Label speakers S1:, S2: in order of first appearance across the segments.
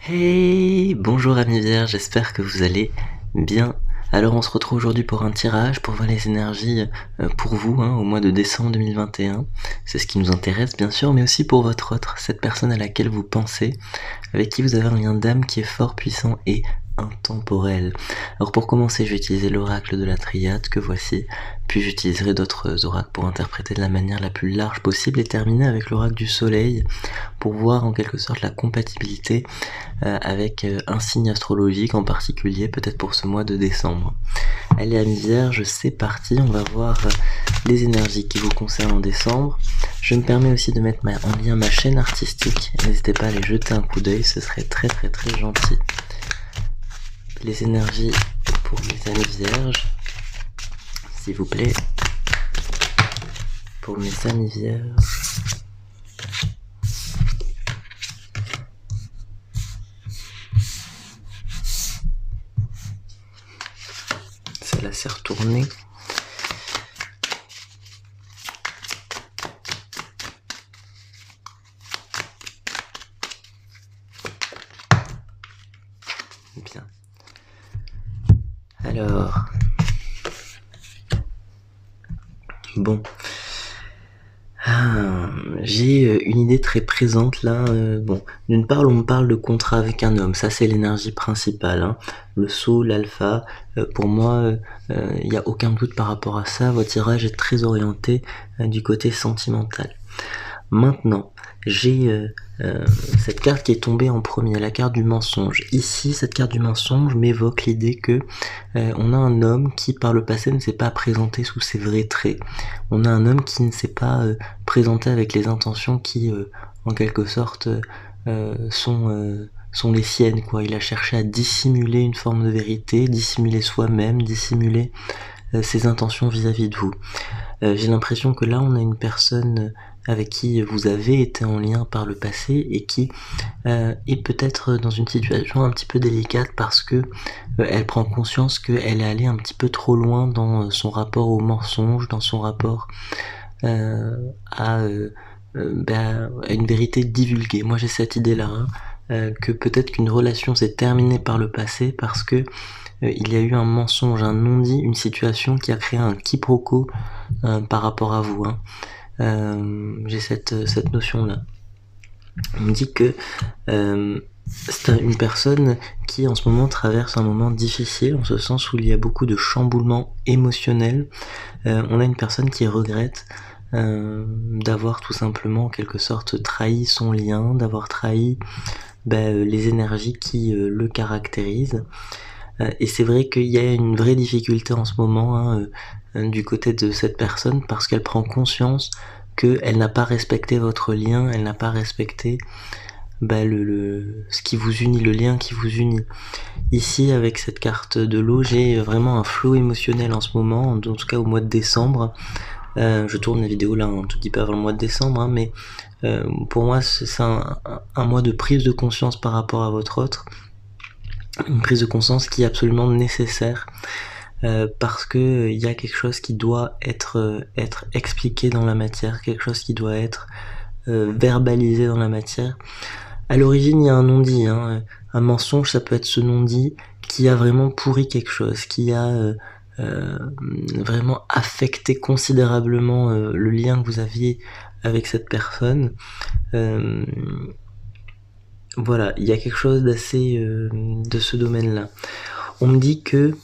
S1: Hey, bonjour amis vierges, j'espère que vous allez bien. Alors on se retrouve aujourd'hui pour un tirage pour voir les énergies pour vous au mois de décembre 2021. C'est ce qui nous intéresse bien sûr, mais aussi pour votre autre, cette personne à laquelle vous pensez, avec qui vous avez un lien d'âme qui est fort, puissant et intemporel. Alors pour commencer, je vais utiliser l'oracle de la triade que voici, puis j'utiliserai d'autres oracles pour interpréter de la manière la plus large possible et terminer avec l'oracle du soleil pour voir en quelque sorte la compatibilité avec un signe astrologique en particulier, peut-être pour ce mois de décembre. Allez amis vierges, c'est parti, on va voir les énergies qui vous concernent en décembre. Je me permets aussi de mettre en lien ma chaîne artistique, n'hésitez pas à aller jeter un coup d'œil, ce serait très très très gentil. Les énergies pour mes amis vierges, s'il vous plaît, pour mes amis vierges. Celle-là s'est retournée. Bien. Alors, bon, j'ai une idée très présente là. Bon, d'une part, on me parle de contrat avec un homme, ça c'est l'énergie principale. Le Sceau, l'alpha, pour moi, il n'y a aucun doute par rapport à ça. Votre tirage est très orienté du côté sentimental. Maintenant, j'ai cette carte qui est tombée en premier, la carte du mensonge. Ici, cette carte du mensonge m'évoque l'idée que on a un homme qui, par le passé, ne s'est pas présenté sous ses vrais traits. On a un homme qui ne s'est pas présenté avec les intentions qui, en quelque sorte, sont les siennes, quoi. Il a cherché à dissimuler une forme de vérité, dissimuler soi-même, dissimuler ses intentions vis-à-vis de vous. J'ai l'impression que là, on a une personne avec qui vous avez été en lien par le passé et qui est peut-être dans une situation un petit peu délicate parce que elle prend conscience qu'elle est allée un petit peu trop loin dans son rapport au mensonge, dans son rapport à une vérité divulguée. Moi j'ai cette idée-là, que peut-être qu'une relation s'est terminée par le passé parce que il y a eu un mensonge, un non-dit, une situation qui a créé un quiproquo par rapport à vous. J'ai cette notion-là. On me dit que c'est une personne qui en ce moment traverse un moment difficile, en ce sens où il y a beaucoup de chamboulements émotionnels. On a une personne qui regrette d'avoir tout simplement en quelque sorte trahi son lien, d'avoir trahi les énergies qui le caractérisent. Et c'est vrai qu'il y a une vraie difficulté en ce moment du côté de cette personne parce qu'elle prend conscience qu'elle n'a pas respecté votre lien, elle n'a pas respecté ce qui vous unit, le lien qui vous unit. Ici, avec cette carte de l'eau, j'ai vraiment un flot émotionnel en ce moment, en tout cas au mois de décembre. Je tourne la vidéo là un tout petit peu avant le mois de décembre, mais pour moi c'est un mois de prise de conscience par rapport à votre autre. Une prise de conscience qui est absolument nécessaire parce que il y a quelque chose qui doit être expliqué dans la matière, quelque chose qui doit être verbalisé dans la matière. À l'origine, il y a un non-dit, un mensonge, ça peut être ce non-dit qui a vraiment pourri quelque chose, qui a vraiment affecté considérablement le lien que vous aviez avec cette personne. Voilà, il y a quelque chose d'assez de ce domaine-là. On me dit que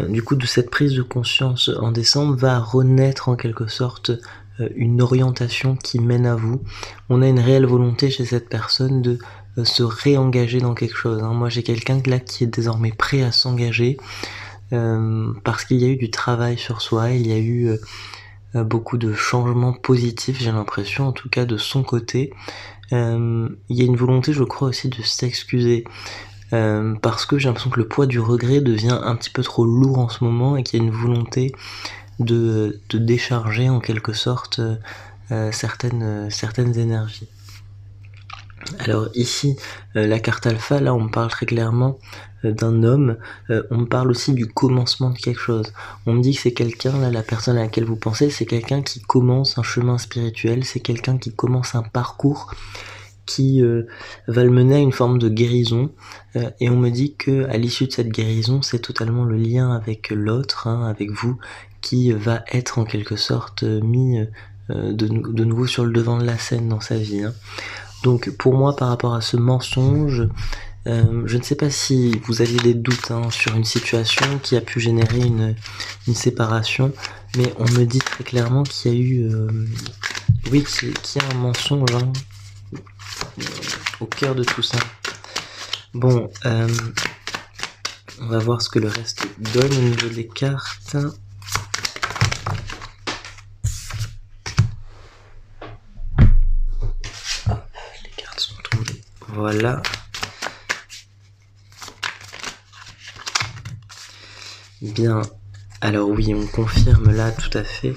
S1: du coup de cette prise de conscience en décembre va renaître en quelque sorte une orientation qui mène à vous. On a une réelle volonté chez cette personne de se réengager dans quelque chose. Moi j'ai quelqu'un là qui est désormais prêt à s'engager parce qu'il y a eu du travail sur soi, il y a eu beaucoup de changements positifs, j'ai l'impression, en tout cas de son côté. Il y a une volonté, je crois aussi, de s'excuser. Parce que j'ai l'impression que le poids du regret devient un petit peu trop lourd en ce moment et qu'il y a une volonté de décharger en quelque sorte certaines énergies. Alors ici, la carte alpha, là on me parle très clairement d'un homme, on me parle aussi du commencement de quelque chose. On me dit que c'est quelqu'un, là la personne à laquelle vous pensez, c'est quelqu'un qui commence un chemin spirituel, c'est quelqu'un qui commence un parcours qui va le mener à une forme de guérison, et on me dit que à l'issue de cette guérison, c'est totalement le lien avec l'autre, avec vous, qui va être en quelque sorte mis de nouveau sur le devant de la scène dans sa vie. Donc pour moi, par rapport à ce mensonge, je ne sais pas si vous aviez des doutes sur une situation qui a pu générer une séparation, mais on me dit très clairement qu'il y a eu, qu'il y a un mensonge au cœur de tout ça. Bon, on va voir ce que le reste donne au niveau des cartes. Les cartes sont tombées. Voilà. Bien, alors oui, on confirme là tout à fait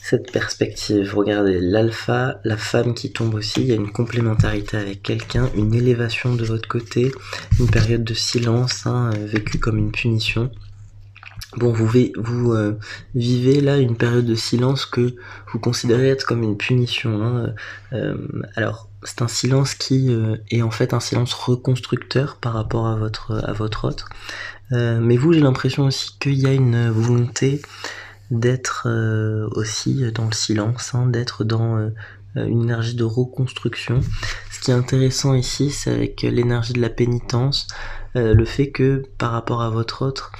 S1: cette perspective. Regardez, l'alpha, la femme qui tombe aussi, il y a une complémentarité avec quelqu'un, une élévation de votre côté, une période de silence vécue comme une punition. Bon, vous vivez là une période de silence que vous considérez être comme une punition. Alors, c'est un silence qui est en fait un silence reconstructeur par rapport à votre autre. Mais vous, j'ai l'impression aussi qu'il y a une volonté d'être aussi dans le silence, d'être dans une énergie de reconstruction. Ce qui est intéressant ici, c'est avec l'énergie de la pénitence, le fait que par rapport à votre autre,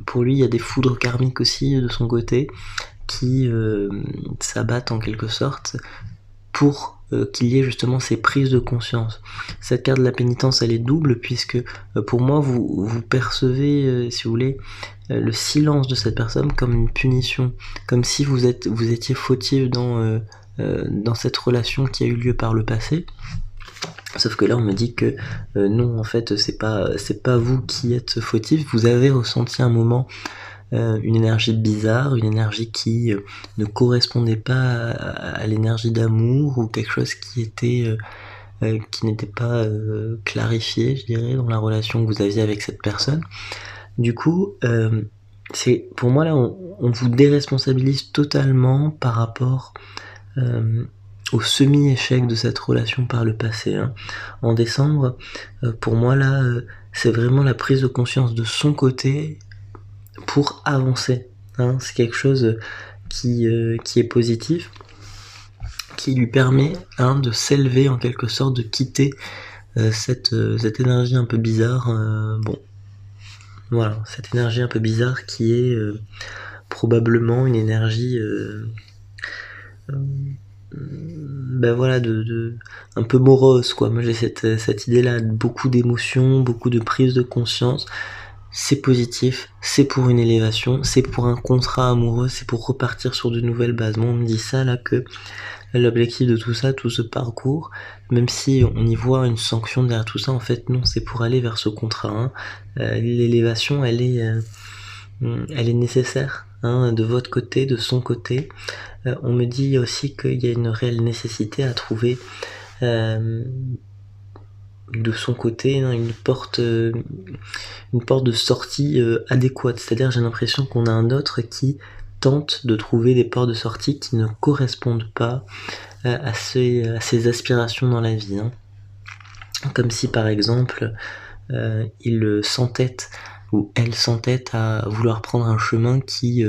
S1: pour lui, il y a des foudres karmiques aussi de son côté qui s'abattent en quelque sorte pour qu'il y ait justement ces prises de conscience. Cette carte de la pénitence, elle est double puisque pour moi, vous percevez, si vous voulez, le silence de cette personne comme une punition, comme si vous étiez fautif dans cette relation qui a eu lieu par le passé. Sauf que là, on me dit que non, en fait, c'est pas vous qui êtes fautif. Vous avez ressenti un moment une énergie bizarre, une énergie qui ne correspondait pas à l'énergie d'amour ou quelque chose qui n'était pas clarifié, je dirais, dans la relation que vous aviez avec cette personne. Du coup, c'est pour moi là, on vous déresponsabilise totalement par rapport au semi-échec de cette relation par le passé. En décembre, pour moi là, c'est vraiment la prise de conscience de son côté pour avancer. C'est quelque chose qui est positif, qui lui permet de s'élever en quelque sorte, de quitter cette énergie un peu bizarre. Voilà, cette énergie un peu bizarre qui est probablement une énergie un peu morose, quoi. Moi j'ai cette idée-là, beaucoup d'émotions, beaucoup de prise de conscience. C'est positif, c'est pour une élévation, c'est pour un contrat amoureux, c'est pour repartir sur de nouvelles bases. Moi on me dit ça là, que l'objectif de tout ça, tout ce parcours, même si on y voit une sanction derrière tout ça, en fait non, c'est pour aller vers ce contrat. L'élévation, elle est nécessaire, de votre côté, de son côté. On me dit aussi qu'il y a une réelle nécessité à trouver de son côté une porte de sortie adéquate. C'est-à-dire, j'ai l'impression qu'on a un autre qui tente de trouver des portes de sortie qui ne correspondent pas à ses aspirations dans la vie. Comme si par exemple il s'entête ou elle s'entête à vouloir prendre un chemin qui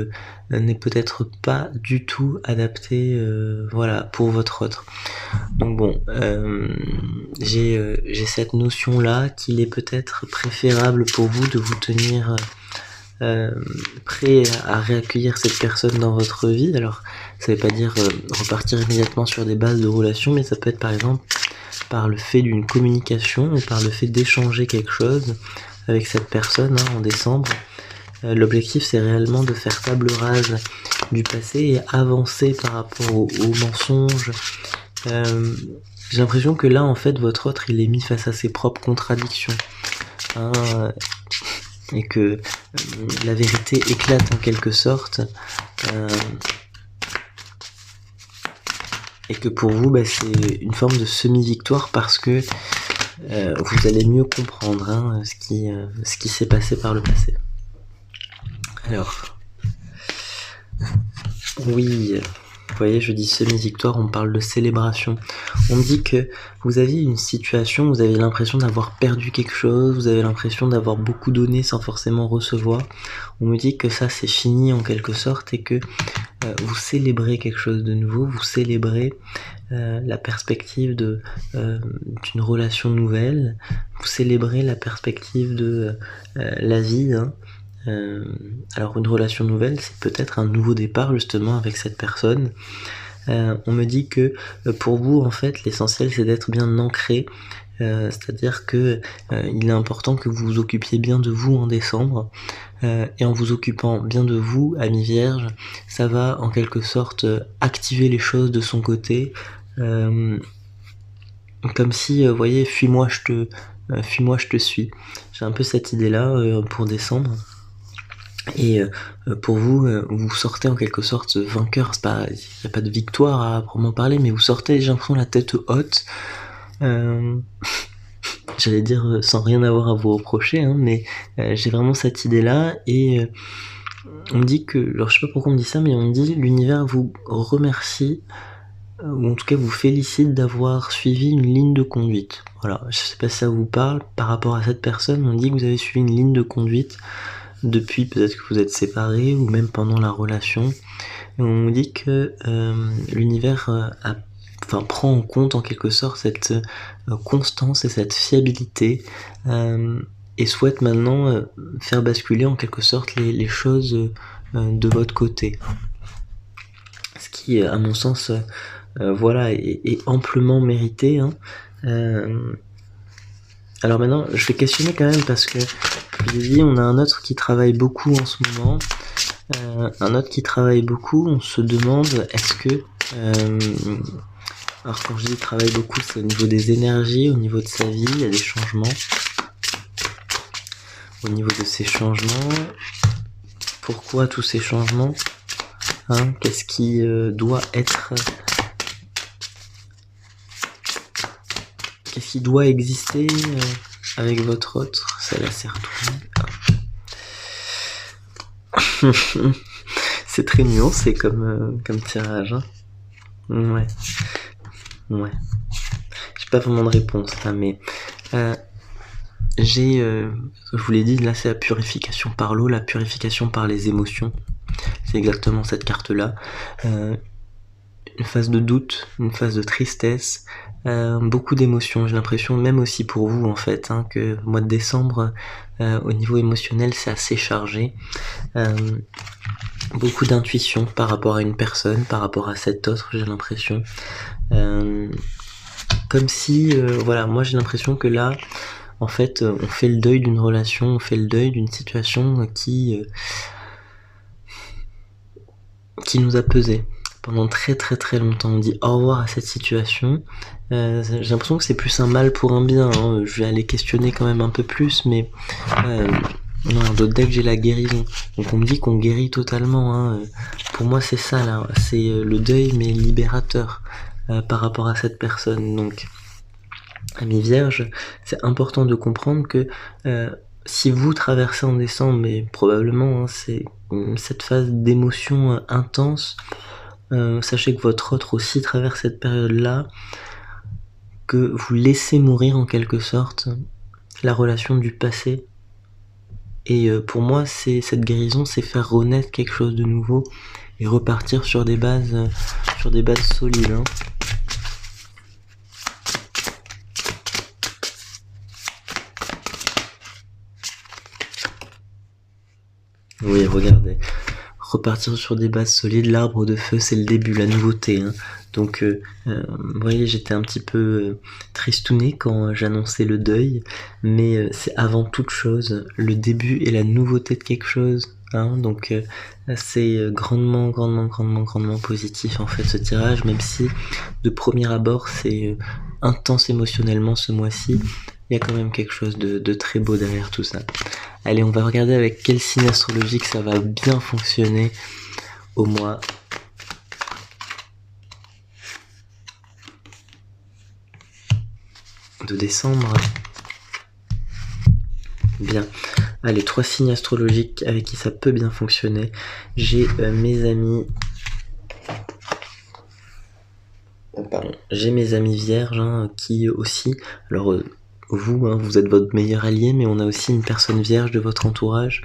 S1: n'est peut-être pas du tout adapté pour votre autre. Donc bon, j'ai cette notion là qu'il est peut-être préférable pour vous de vous tenir prêt à réaccueillir cette personne dans votre vie. Alors ça veut pas dire repartir immédiatement sur des bases de relations, mais ça peut être par exemple par le fait d'une communication ou par le fait d'échanger quelque chose avec cette personne en décembre. L'objectif c'est réellement de faire table rase du passé et avancer par rapport aux mensonges. J'ai l'impression que là en fait votre autre il est mis face à ses propres contradictions, et que la vérité éclate en quelque sorte, et que pour vous c'est une forme de semi-victoire parce que vous allez mieux comprendre ce qui s'est passé par le passé. Alors oui, Vous voyez, je dis semi-victoire, on parle de célébration. On me dit que vous avez une situation, vous avez l'impression d'avoir perdu quelque chose, vous avez l'impression d'avoir beaucoup donné sans forcément recevoir. On me dit que ça c'est fini en quelque sorte et que vous célébrez quelque chose de nouveau, vous célébrez la perspective d'une relation nouvelle, vous célébrez la perspective de la vie, hein. Alors une relation nouvelle, c'est peut-être un nouveau départ justement avec cette personne. On me dit que pour vous, en fait, l'essentiel c'est d'être bien ancré, c'est-à-dire que il est important que vous vous occupiez bien de vous en décembre, et en vous occupant bien de vous, ami Vierge, ça va en quelque sorte activer les choses de son côté, comme si, vous voyez, fuis-moi, je te suis. J'ai un peu cette idée-là pour décembre. Et pour vous, vous sortez en quelque sorte vainqueur. Il n'y a pas de victoire à proprement parler, mais vous sortez, j'ai l'impression, la tête haute. J'allais dire sans rien avoir à vous reprocher, hein, mais j'ai vraiment cette idée-là. Et on me dit que, alors je sais pas pourquoi on me dit ça, mais on me dit l'univers vous remercie, ou en tout cas vous félicite d'avoir suivi une ligne de conduite. Voilà, je sais pas si ça vous parle. Par rapport à cette personne, on me dit que vous avez suivi une ligne de conduite depuis peut-être que vous êtes séparés ou même pendant la relation. Et on nous dit que l'univers prend en compte en quelque sorte cette constance et cette fiabilité et souhaite maintenant faire basculer en quelque sorte les choses de votre côté. Ce qui, à mon sens, voilà, est amplement mérité, hein. Alors maintenant, je vais questionner quand même parce que je vous ai dit, on a un autre qui travaille beaucoup en ce moment. Un autre qui travaille beaucoup, on se demande est-ce que... alors quand je dis travaille beaucoup, c'est au niveau des énergies, au niveau de sa vie, il y a des changements. Au niveau de ces changements, pourquoi tous ces changements, hein, qu'est-ce qui doit être... Qu'est-ce qui doit exister avec votre autre? Ça là s'est retourné. C'est très nuancé comme tirage, hein. Ouais. J'ai pas vraiment de réponse là, mais je vous l'ai dit, là c'est la purification par l'eau, la purification par les émotions. C'est exactement cette carte-là. Une phase de doute, une phase de tristesse, beaucoup d'émotions. J'ai l'impression, même aussi pour vous en fait, hein, que le mois de décembre, au niveau émotionnel, c'est assez chargé. Beaucoup d'intuition par rapport à une personne, par rapport à cette autre, j'ai l'impression. Comme si, voilà, moi j'ai l'impression que là, en fait, on fait le deuil d'une relation, on fait le deuil d'une situation qui nous a pesé pendant très très très longtemps. On dit au revoir à cette situation. J'ai l'impression que c'est plus un mal pour un bien, hein. Je vais aller questionner quand même un peu plus, mais non, d'autres decks j'ai la guérison. Donc on me dit qu'on guérit totalement, hein. Pour moi c'est ça là, c'est le deuil mais libérateur par rapport à cette personne. Donc amis vierges, c'est important de comprendre que si vous traversez en décembre, mais probablement, hein, c'est cette phase d'émotion intense, sachez que votre autre aussi traverse cette période-là, que vous laissez mourir en quelque sorte la relation du passé. Et pour moi, cette guérison, c'est faire renaître quelque chose de nouveau et repartir sur des bases solides, hein. Oui, regardez. Repartir sur des bases solides, l'arbre de feu, c'est le début, la nouveauté, hein. Donc, vous voyez, j'étais un petit peu tristouné quand j'annonçais le deuil, mais c'est avant toute chose le début et la nouveauté de quelque chose, hein. Donc, c'est grandement positif en fait ce tirage, même si de premier abord c'est intense émotionnellement ce mois-ci. Il y a quand même quelque chose de très beau derrière tout ça. Allez, on va regarder avec quel signe astrologique ça va bien fonctionner au mois de décembre. Bien. Allez, 3 signes astrologiques avec qui ça peut bien fonctionner. J'ai mes amis j'ai mes amis vierges qui aussi, alors vous, vous êtes votre meilleur allié, mais on a aussi une personne vierge de votre entourage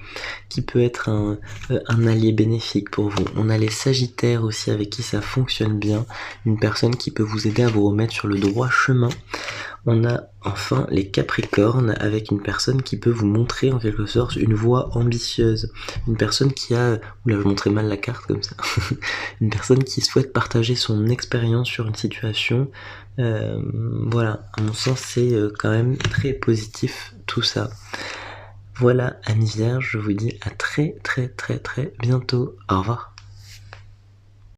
S1: qui peut être un allié bénéfique pour vous. On a les sagittaires aussi avec qui ça fonctionne bien, une personne qui peut vous aider à vous remettre sur le droit chemin. On a enfin les Capricornes avec une personne qui peut vous montrer en quelque sorte une voie ambitieuse. Une personne qui a... Oula, je montrais mal la carte comme ça. Une personne qui souhaite partager son expérience sur une situation. Voilà, à mon sens c'est quand même très positif tout ça. Voilà, amis vierges, je vous dis à très très très très bientôt. Au revoir.